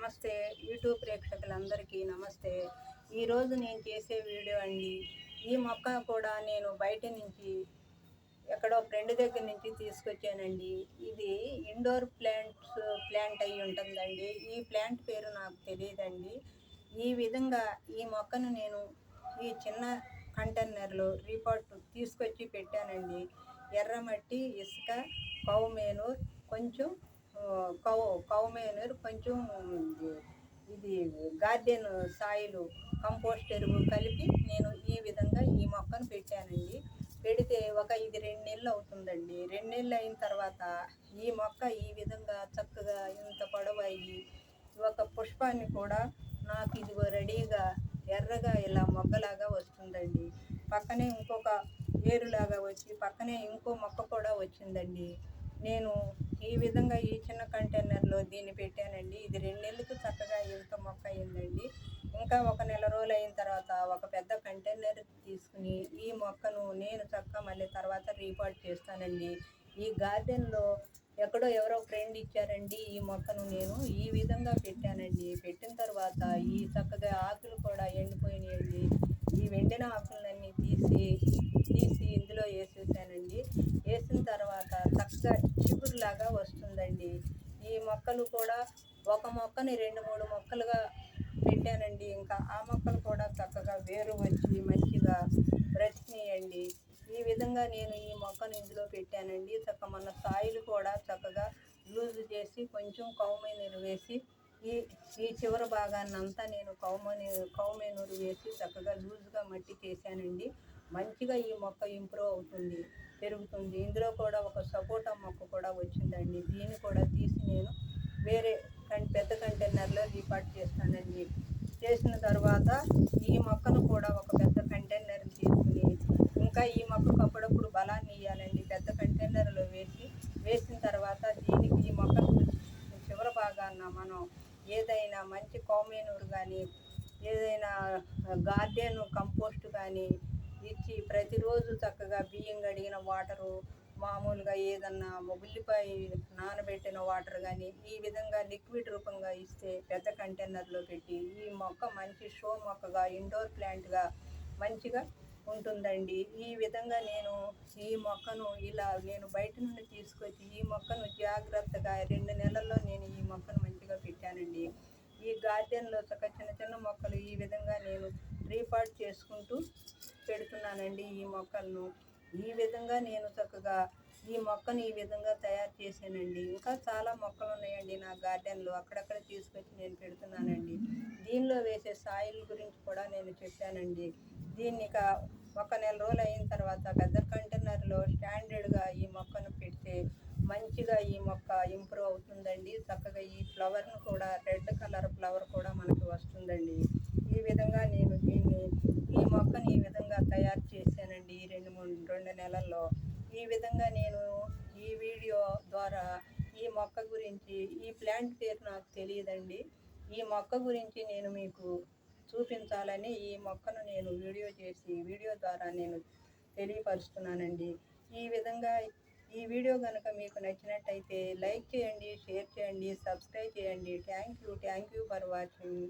నమస్తే యూట్యూబ్ ప్రేక్షకులందరికీ నమస్తే. ఈరోజు నేను చేసే వీడియో అండి. ఈ మొక్క కూడా నేను బయట నుంచి ఎక్కడో ఫ్రెండ్ దగ్గర నుంచి తీసుకొచ్చానండి. ఇది ఇండోర్ ప్లాంట్ అయి ఉంటుందండి. ఈ ప్లాంట్ పేరు నాకు తెలియదండి. ఈ విధంగా ఈ మొక్కను నేను ఈ చిన్న కంటైనర్లో రీపాట్ తీసుకొచ్చి పెట్టానండి. ఎర్రమట్టి, ఇసుక, కౌ మేనూర్, కొంచెం కౌ మేనూర్, కొంచెం ఇది గార్డెన్ సాయిలు, కంపోస్ట్ ఎరువు కలిపి నేను ఈ విధంగా ఈ మొక్కను పెట్టానండి. పెడితే ఇది 2 నెలలు అవుతుందండి. 2 నెలలు అయిన తర్వాత ఈ మొక్క ఈ విధంగా చక్కగా ఇంత పొడవయ్యి ఒక పుష్పాన్ని కూడా నాకు ఇదిగో రెడీగా ఎర్రగా ఇలా మొగ్గలాగా వస్తుందండి. పక్కనే ఇంకొక ఏరులాగా వచ్చి పక్కనే ఇంకో మొక్క కూడా వచ్చిందండి. నేను ఈ విధంగా ఈ చిన్న కంటైనర్లో దీన్ని పెట్టానండి. ఇది 2 నెలలకు చక్కగా ఇంత మొక్క అయిందండి. ఇంకా ఒక నెల రోజులు అయిన తర్వాత ఒక పెద్ద కంటైనర్ తీసుకుని ఈ మొక్కను నేను చక్కగా మళ్ళీ తర్వాత రీపాట్ చేస్తానండి. ఈ గార్డెన్లో ఎక్కడో ఎవరో ఫ్రెండ్ ఇచ్చారండి. ఈ మొక్కను నేను ఈ విధంగా పెట్టానండి. పెట్టిన తర్వాత ఈ చక్కగా ఆకులు కూడా ఎండిపోయినాయండి. ఈ వెండిన ఆకులన్నీ తీసి ఇందులో వేసేసానండి. వేసిన తర్వాత చక్కగా చిగురులాగా వస్తుందండి. ఈ మొక్కలు కూడా ఒక మొక్కని 2-3 మొక్కలుగా పెట్టానండి. ఇంకా ఆ మొక్కలు కూడా చక్కగా వేరు వచ్చి మంచిగా బ్రతికినాయండి. ఈ విధంగా నేను ఈ మొక్కను ఇందులో పెట్టానండి. మన సాయిల్ కూడా చక్కగా లూజ్ చేసి కొంచెం కౌమేనూరు వేసి ఈ చివరి భాగాన్నంతా నేను కౌమేనూరు వేసి చక్కగా లూజ్గా మట్టి చేశానండి. మంచిగా ఈ మొక్క ఇంప్రూవ్ అవుతుంది, పెరుగుతుంది. ఇందులో కూడా ఒక సపోటా మొక్క కూడా వచ్చిందండి. దీన్ని కూడా తీసి నేను వేరే పెద్ద కంటైనర్లో రీపాట్ చేస్తానండి. చేసిన తర్వాత ఈ మొక్కను కూడా ఒక పెద్ద కంటైనర్ తీసుకుని ఇంకా ఈ మొక్కకు అప్పుడప్పుడు బలాన్ని ఇవ్వాలండి. పెద్ద కంటైనర్లో వేసిన తర్వాత దీనికి ఈ మొక్కకు చివరి భాగాన మనం ఏదైనా మంచి కౌమేనూరు కానీ ఏదైనా గార్డెన్ కంపోస్ట్ కానీ ఇచ్చి ప్రతిరోజు చక్కగా బియ్యం కడిగిన వాటరు, మామూలుగా ఏదన్నా ఉల్లిపాయ నానబెట్టిన వాటర్ కానీ ఈ విధంగా లిక్విడ్ రూపంగా ఇస్తే పెద్ద కంటైనర్లో పెట్టి ఈ మొక్క మంచి షో మొక్కగా ఇండోర్ ప్లాంట్గా మంచిగా ఉంటుందండి. ఈ విధంగా నేను ఈ మొక్కను నేను బయట నుండి తీసుకొచ్చి ఈ మొక్కను జాగ్రత్తగా 2 నెలల్లో నేను ఈ మొక్కను మంచిగా పెట్టానండి. ఈ గార్డెన్లో చిన్న చిన్న మొక్కలు ఈ విధంగా నేను రీపాట్ చేసుకుంటూ పెడుతున్నానండి. ఈ మొక్కలను ఈ విధంగా నేను చక్కగా ఈ మొక్కను ఈ విధంగా తయారు చేశానండి. ఇంకా చాలా మొక్కలు ఉన్నాయండి నా గార్డెన్లో, అక్కడక్కడ తీసుకొచ్చి నేను పెడుతున్నానండి. దీనిలో వేసే సాయిల్ గురించి కూడా నేను చెప్పానండి. దీన్ని ఒక నెల రోజులు అయిన తర్వాత పెద్ద కంటైనర్లో స్టాండర్డ్గా ఈ మొక్కను పెడితే మంచిగా ఈ మొక్క ఇంప్రూవ్ అవుతుందండి. చక్కగా ఈ ఫ్లవర్ను కూడా రెడ్ కలర్ ఫ్లవర్ కూడా మనకు వస్తుందండి. ఈ విధంగా నేను ఈ మొక్కను ఈ విధంగా తయారు చేశానండి. 2 నెలల్లో ఈ విధంగా నేను ఈ వీడియో ద్వారా ఈ మొక్క గురించి, ఈ ప్లాంట్ పేరు నాకు తెలియదండి, ఈ మొక్క గురించి నేను మీకు చూపించాలని ఈ మొక్కను నేను వీడియో ద్వారా నేను తెలియపరుస్తున్నానండి. ఈ విధంగా ఈ వీడియో కనుక మీకు నచ్చినట్టయితే లైక్ చేయండి, షేర్ చేయండి, సబ్స్క్రైబ్ చేయండి. Thank you for watching.